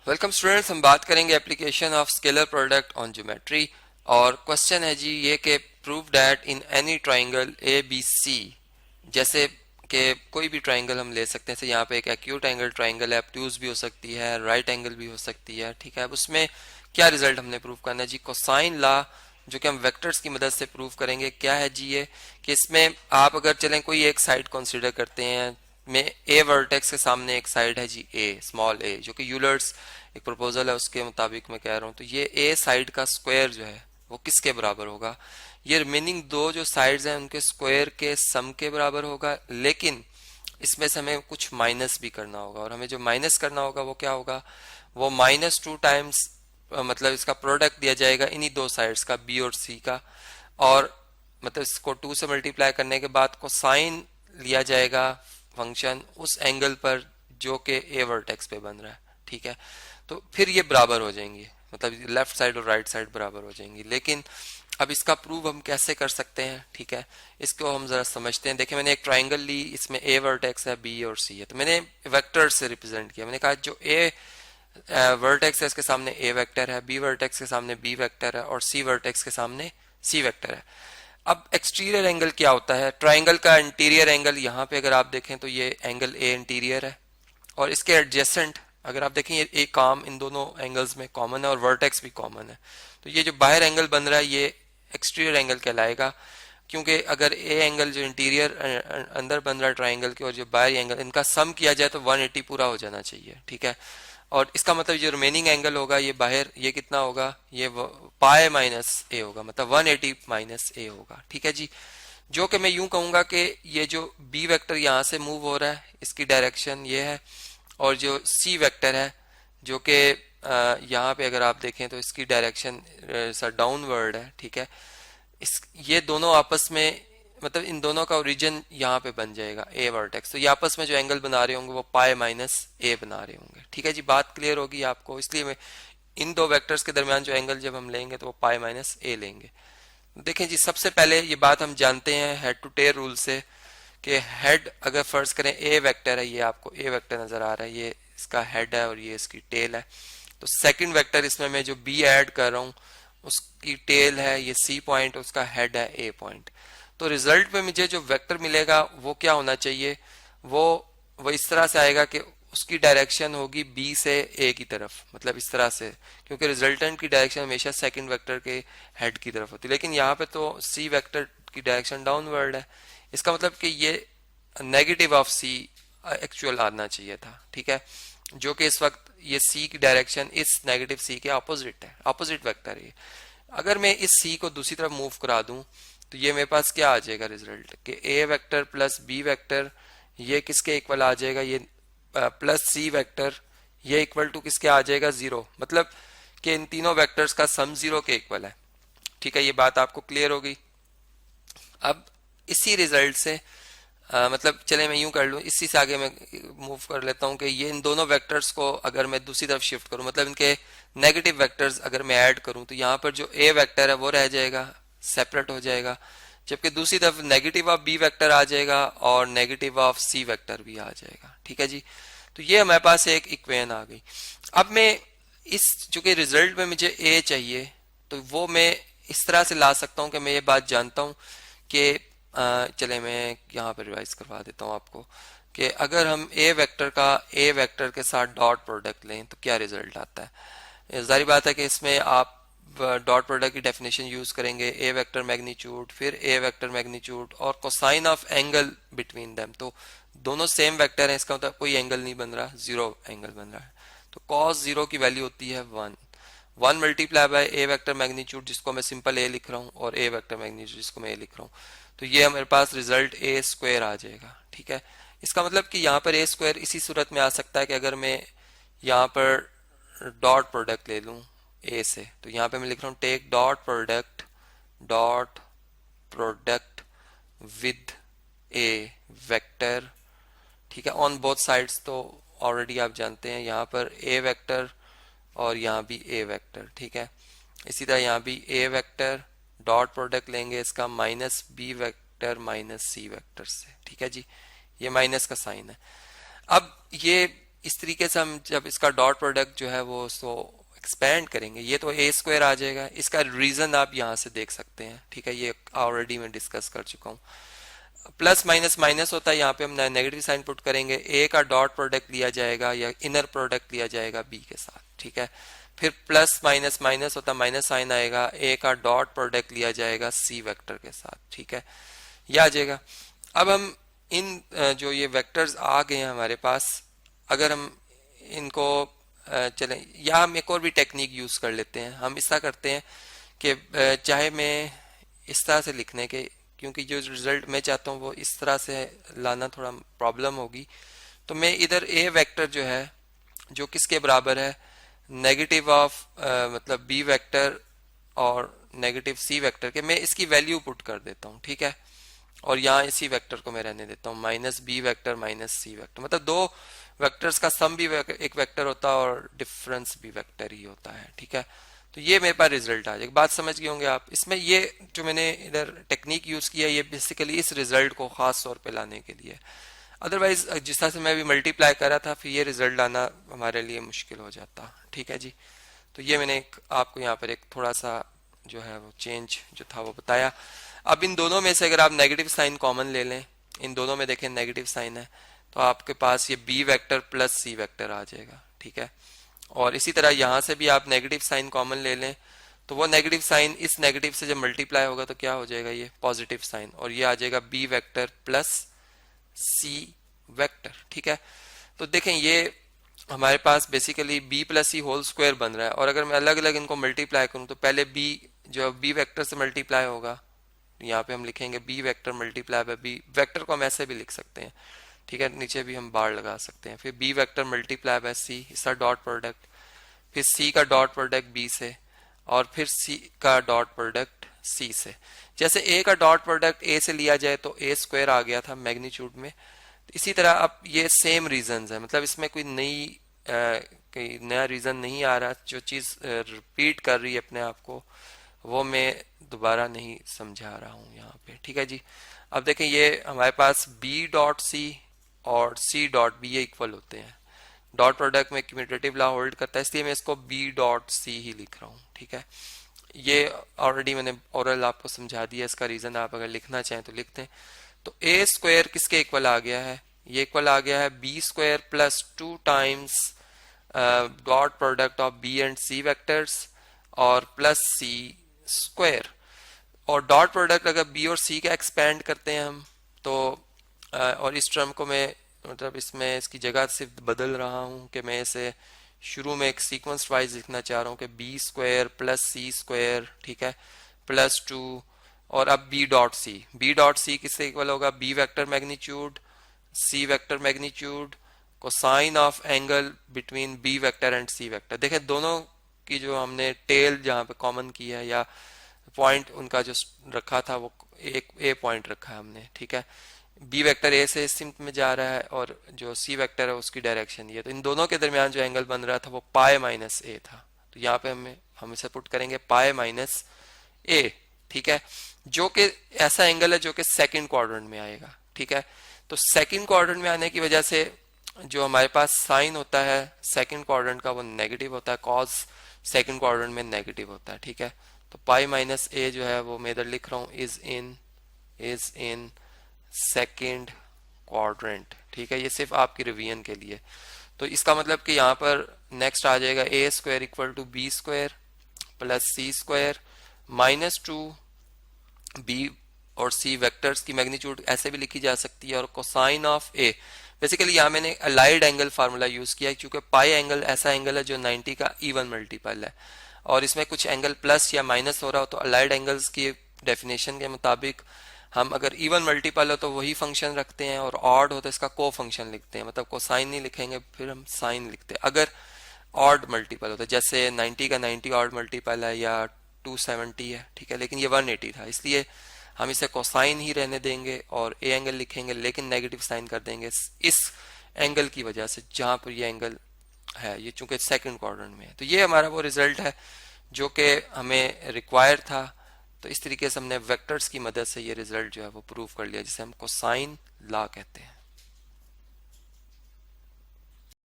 Welcome students, हम बात करेंगे application of scalar product on geometry. और क्वेश्चन है जी ये कि prove that in any triangle A B C, जैसे कि कोई भी ट्राइंगल हम ले सकते हैं। जैसे यहाँ पे एक एक्यूट एंगल ट्राइंगल है, ऑब्ट्यूज भी हो सकती है, राइट एंगल भी हो सकती है, ठीक है। अब उसमें क्या रिजल्ट हमने प्रूव करना है जी? कोसाइन लॉ, जो कि हम वेक्टर्स की मदद से प्रूव करेंगे। क्या है जी ये कि इसमें आप अगर चलें कोई एक साइड कंसीडर करते हैं में ए वर्टेक्स के सामने एक साइड है जी ए, स्मॉल ए, जो कि यूलर्स एक प्रपोजल है उसके मुताबिक मैं कह रहा हूँ। तो ये ए साइड का स्क्वायर जो है वो किसके बराबर होगा? ये रिमेनिंग दो जो साइड्स हैं उनके स्क्वायर के सम के बराबर होगा। लेकिन इसमें से हमें कुछ माइनस भी करना होगा, और हमें जो माइनस करना होगा वो क्या होगा? वो -2 टाइम्स, मतलब इसका प्रोडक्ट दिया जाएगा इन्हीं दो साइड्स का, बी और सी का। और मतलब इसको 2 से मल्टीप्लाई करने के बाद कोसाइन लिया जाएगा फंक्शन उस एंगल पर जो कि ए वर्टेक्स पे बन रहा है, ठीक है। तो फिर ये बराबर हो जाएंगे, मतलब लेफ्ट साइड और राइट साइड बराबर हो जाएंगी। लेकिन अब इसका प्रूव हम कैसे कर सकते हैं, ठीक है, इसको हम जरा समझते हैं। देखिए, मैंने एक ट्राइंगल ली, इसमें ए वर्टेक्स है, बी और सी है। तो मैंने वेक्टर से रिप्रेजेंट किया। मैंने कहा जो ए वर्टेक्स है इसके सामने ए वेक्टर है, बी वर्टेक्स के सामने बी वेक्टर है, और सी वर्टेक्स के सामने सी वेक्टर है। अब एक्सटीरियर एंगल क्या होता है? ट्राइंगल का इंटीरियर एंगल, यहाँ पे अगर आप देखें तो ये एंगल ए इंटीरियर है, और इसके एडजेसेंट अगर आप देखें ये एक काम इन दोनों एंगल्स में कॉमन है और वर्टेक्स भी कॉमन है। तो ये जो बाहर एंगल बन रहा है ये एक्सटीरियर एंगल कहलाएगा, क्योंकि अगर ए एंगल जो इंटीरियर अंदर बन रहा है ट्राइंगल के और जो बाहर एंगल, इनका सम किया जाए तो 180 पूरा हो जाना चाहिए, ठीक है। और इसका मतलब जो रिमेनिंग एंगल होगा ये बाहर, ये कितना होगा? ये पाई माइनस ए होगा, मतलब 180 माइनस ए होगा, ठीक है जी। जो कि मैं यूं कहूंगा कि ये जो बी वेक्टर यहाँ से मूव हो रहा है इसकी डायरेक्शन ये है, और जो सी वेक्टर है जो कि यहाँ पे अगर आप देखें तो इसकी डायरेक्शन सर डाउनवर्ड है, ठीक है। इस ये दोनों आपस में, मतलब इन दोनों का ओरिजिन यहाँ पे बन जाएगा ए वर्टेक्स। तो ये आपस में जो एंगल बना रहे होंगे वो पाई माइनस ए बना रहे होंगे, ठीक है जी। बात क्लियर होगी आपको? इसलिए मैं इन दो वेक्टर्स के दरमियान जो एंगल जब हम लेंगे तो वो पाई माइनस ए लेंगे। देखें जी, सबसे पहले ये बात हम जानते हैं हेड टू टेल रूल से कि हेड अगर फर्ज करें ए वेक्टर है, ये आपको ए वेक्टर नजर आ रहा है, ये इसका हेड है और ये इसकी टेल है। तो सेकंड वेक्टर इसमें मैं जो बी ऐड कर रहा हूँ उसकी टेल है, ये सी पॉइंट, उसका हेड है ए पॉइंट। तो रिजल्ट में मुझे जो वेक्टर मिलेगा वो क्या होना चाहिए? वो इस तरह से आएगा कि उसकी डायरेक्शन होगी बी से ए की तरफ, मतलब इस तरह से, क्योंकि रिजल्टेंट की डायरेक्शन हमेशा सेकंड वेक्टर के हेड की तरफ होती है। लेकिन यहाँ पे तो सी वेक्टर की डायरेक्शन डाउनवर्ड है, इसका मतलब कि ये नेगेटिव ऑफ सी एक्चुअल आना चाहिए था, ठीक है। जो कि इस वक्त ये सी की डायरेक्शन इस नेगेटिव सी के ऑपोजिट है, ऑपोजिट वेक्टर है। अगर मैं इस सी को दूसरी तरफ मूव करा दूं तो ये मेरे पास क्या आ जाएगा रिजल्ट कि ए वेक्टर प्लस बी वेक्टर ये किसके इक्वल आ जाएगा? ये प्लस सी वेक्टर ये इक्वल टू किसके आ जाएगा? 0। मतलब कि इन तीनों वेक्टर्स का सम 0 के इक्वल है, ठीक है। ये बात आपको क्लियर होगी? अब इसी रिजल्ट से मतलब चले मैं यूं कर लूं, इसी से आगे मैं मूव कर लेता हूं कि ये इन दोनों वेक्टर्स को अगर मैं दूसरी तरफ शिफ्ट करूं, मतलब इनके नेगेटिव वेक्टर्स अगर मैं ऐड करूं तो यहाँ पर जो ए वेक्टर है वो रह जाएगा, सेपरेट हो जाएगा, जबकि दूसरी तरफ नेगेटिव ऑफ बी वेक्टर आ जाएगा और नेगेटिव ऑफ सी वेक्टर भी आ जाएगा, ठीक है जी। तो ये हमारे पास एक इक्वेशन आ गई। अब मैं इस चूंकि रिजल्ट में मुझे ए चाहिए तो वो मैं इस तरह से ला सकता हूं कि मैं ये बात जानता हूं कि चले मैं यहाँ पर रिवाइज करवा देता हूँ आपको कि अगर हम ए वेक्टर का ए वेक्टर के साथ डॉट प्रोडक्ट लें तो क्या रिजल्ट आता है। जाहिर बात है कि इसमें आप डॉट प्रोडक्ट की डेफिनेशन यूज करेंगे, ए वेक्टर मैग्नीट्यूड फिर ए वेक्टर मैग्नीट्यूड और cosine of angle between them. तो दोनों सेम वेक्टर हैं, इसका मतलब कोई एंगल नहीं बन रहा, 0 एंगल बन रहा है। तो कॉस 0 की वैल्यू होती है 1 multiply by A vector magnitude जिसको मैं सिंपल ए लिख रहा हूँ और ए वेक्टर मैग्नीट्यूड जिसको मैं ए लिख रहा हूँ। तो ये हमारे पास रिजल्ट ए स्क्वायर आ जाएगा, ठीक है। इसका मतलब कि यहाँ पर ए स्क्वायर इसी सूरत में आ सकता है कि अगर मैं यहाँ पर डॉट प्रोडक्ट ले लूँ ए से, तो यहाँ पे मैं लिख रहा हूँ take dot product with a vector, ठीक है, ऑन बोथ साइड्स। तो ऑलरेडी आप जानते हैं यहाँ पर ए वेक्टर और यहाँ भी ए वेक्टर, ठीक है। इसी तरह यहाँ भी ए वेक्टर डॉट प्रोडक्ट लेंगे इसका minus B vector minus C vector से, ठीक है जी। ये माइनस का साइन है। अब ये इस तरीके से हम जब इसका डॉट प्रोडक्ट जो है वो उसको एक्सपेंड करेंगे, ये तो ए स्क्वायर आ जाएगा। इसका रीजन आप यहाँ से देख सकते हैं, ठीक है, ये ऑलरेडी मैं डिस्कस कर चुका हूँ। प्लस माइनस माइनस होता है, यहाँ पे हम नेगेटिव साइन पुट करेंगे, ए का डॉट प्रोडक्ट लिया जाएगा या इनर प्रोडक्ट लिया जाएगा बी के साथ, ठीक है। फिर प्लस माइनस माइनस होता है, माइनस साइन आएगा, ए का डॉट प्रोडक्ट लिया जाएगा सी वेक्टर के साथ, ठीक है, यह आ जाएगा। अब हम इन जो ये वेक्टर्स आ गए हैं हमारे पास, अगर हम इनको चलें, या हम एक और भी टेक्निक यूज कर लेते हैं। हम ऐसा करते हैं कि चाहे मैं इस तरह से लिखने के, क्योंकि जो रिजल्ट मैं चाहता हूँ वो इस तरह से लाना थोड़ा प्रॉब्लम होगी, तो मैं इधर ए वेक्टर जो है जो किसके बराबर है, नेगेटिव ऑफ मतलब बी वेक्टर और नेगेटिव सी वेक्टर के, मैं इसकी वैल्यू पुट कर देता हूँ, ठीक है। और यहाँ इसी वेक्टर को मैं रहने देता हूँ minus B vector minus C vector, मतलब दो वेक्टर्स का सम भी एक वेक्टर होता है और डिफरेंस भी वेक्टर ही होता है, ठीक है। तो ये मेरे पास रिजल्ट आ जाएगा। बात समझ गए होंगे आप। इसमें ये जो मैंने इधर टेक्निक यूज किया ये बेसिकली इस रिजल्ट को खास तौर पे लाने के लिए। अदरवाइज जिस तरह से मैं भी मल्टीप्लाई कर रहा था फिर ये रिजल्ट लाना हमारे लिए मुश्किल हो जाता, ठीक है जी। तो ये मैंने आपको यहाँ पर एक थोड़ा सा जो है वो चेंज जो था वो बताया। अब इन दोनों में से अगर आप नेगेटिव साइन कॉमन ले लें, इन दोनों में देखें नेगेटिव साइन है, तो आपके पास ये B vector plus C vector आ जाएगा, ठीक है। और इसी तरह यहाँ से भी आप नेगेटिव साइन कॉमन ले लें, तो वो नेगेटिव साइन इस नेगेटिव से जब मल्टीप्लाई होगा तो क्या हो जाएगा, ये पॉजिटिव साइन, और ये आ जाएगा B vector plus C vector, ठीक है। तो देखें ये हमारे पास बेसिकली बी प्लस सी होल स्क्वायर बन रहा है, और अगर मैं अलग अलग इनको मल्टीप्लाई करूं तो पहले बी जो बी वेक्टर से मल्टीप्लाई होगा, यहाँ पे हम लिखेंगे B vector multiply by B vector को हम ऐसे भी लिख सकते हैं, ठीक है, नीचे भी हम बार लगा सकते हैं। फिर बी वेक्टर मल्टीप्लाई बाय सी, इसका डॉट प्रोडक्ट, फिर सी का डॉट प्रोडक्ट बी से, और फिर सी का डॉट प्रोडक्ट सी से। जैसे ए का डॉट प्रोडक्ट ए से लिया जाए तो ए स्क्वायर आ गया था मैग्नीट्यूड में, इसी तरह अब ये सेम रीजंस है, मतलब इसमें कोई नया रीजन नहीं आ रहा, जो चीज रिपीट कर रही है अपने आप को वो मैं दोबारा नहीं समझा रहा हूं यहाँ पे, ठीक है जी। अब देखें ये हमारे पास बी डॉट सी और सी डॉट बी ये इक्वल होते हैं, डॉट प्रोडक्ट में कम्यूटेटिव लॉ होल्ड करता है, इसलिए मैं इसको बी डॉट सी ही लिख रहा हूँ, ठीक है। ये ऑलरेडी मैंने ओरल आपको समझा दिया, इसका रीजन आप अगर लिखना चाहें तो लिखते हैं। तो ए स्क्वायर किसके इक्वल आ गया है, ये इक्वल आ गया है B square plus 2 times dot product of B and C vectors और प्लस सी स्क्वायर। और डॉट प्रोडक्ट अगर बी और सी का एक्सपेंड करते हैं हम तो और इस टर्म को मैं मतलब इसमें इसकी जगह सिर्फ बदल रहा हूं कि मैं इसे शुरू में एक सीक्वेंस वाइज लिखना चाह रहा हूं कि B square plus C square, ठीक है, प्लस 2, और अब बी डॉट सी किससे इक्वल होगा, B vector magnitude C vector magnitude cosine of angle between B vector and C vector. देखें दोनों की जो हमने टेल जहां पे कॉमन की है या पॉइंट उनका जो रखा था वो एक ए पॉइंट रखा है हमने, ठीक है। बी वेक्टर ए से सिम्प में जा रहा है और जो सी वेक्टर है उसकी डायरेक्शन ये, तो इन दोनों के दरमियान जो एंगल बन रहा था वो पाए माइनस ए था, तो यहाँ पे हम इसे पुट करेंगे पाए माइनस ए, ठीक है, जो कि ऐसा एंगल है जो कि सेकंड क्वाड्रेंट में आएगा, ठीक है। तो सेकंड क्वाड्रेंट में आने की वजह से जो हमारे पास साइन होता है सेकंड क्वाड्रेंट का वो नेगेटिव होता है, कॉज सेकंड क्वाड्रेंट में नेगेटिव होता है, ठीक है। तो पाई माइनस ए जो है वो मैं इधर लिख रहा हूँ इज इन सेकंड क्वाड्रेंट, ठीक है, ये सिर्फ आपकी रिवीजन के लिए। तो इसका मतलब कि यहाँ पर नेक्स्ट आ जाएगा A square equal to B square plus C square minus 2 B और सी वेक्टर्स की मैग्नीट्यूड ऐसे भी लिखी जा सकती है, और कोसाइन ऑफ ए, बेसिकली यहाँ मैंने अलाइड एंगल फार्मूला यूज किया क्योंकि पाई एंगल ऐसा एंगल है जो 90 का इवन मल्टीपल है, और इसमें कुछ एंगल प्लस या माइनस हो रहा हो तो अलाइड एंगल्स की डेफिनेशन के मुताबिक हम अगर इवन मल्टीपल हो तो वही फंक्शन रखते हैं, और ऑड हो तो इसका को फंक्शन लिखते हैं, मतलब कोसाइन नहीं लिखेंगे फिर हम साइन लिखते हैं। अगर ऑड मल्टीपल होता है जैसे 90 का 90 ऑड मल्टीपल है या 270 है, ठीक है, लेकिन ये 180 था, इसलिए हम इसे कोसाइन ही रहने देंगे और ए एंगल लिखेंगे लेकिन नेगेटिव साइन कर देंगे इस एंगल की वजह से जहां पर ये एंगल है, ये चूंकि सेकंड क्वाड्रेंट में है। तो ये हमारा वो रिजल्ट है जो कि हमें रिक्वायर था। तो इस तरीके से हमने वेक्टर्स की मदद से ये रिजल्ट जो है वो प्रूव कर लिया, जिसे हम कोसाइन लॉ कहते हैं।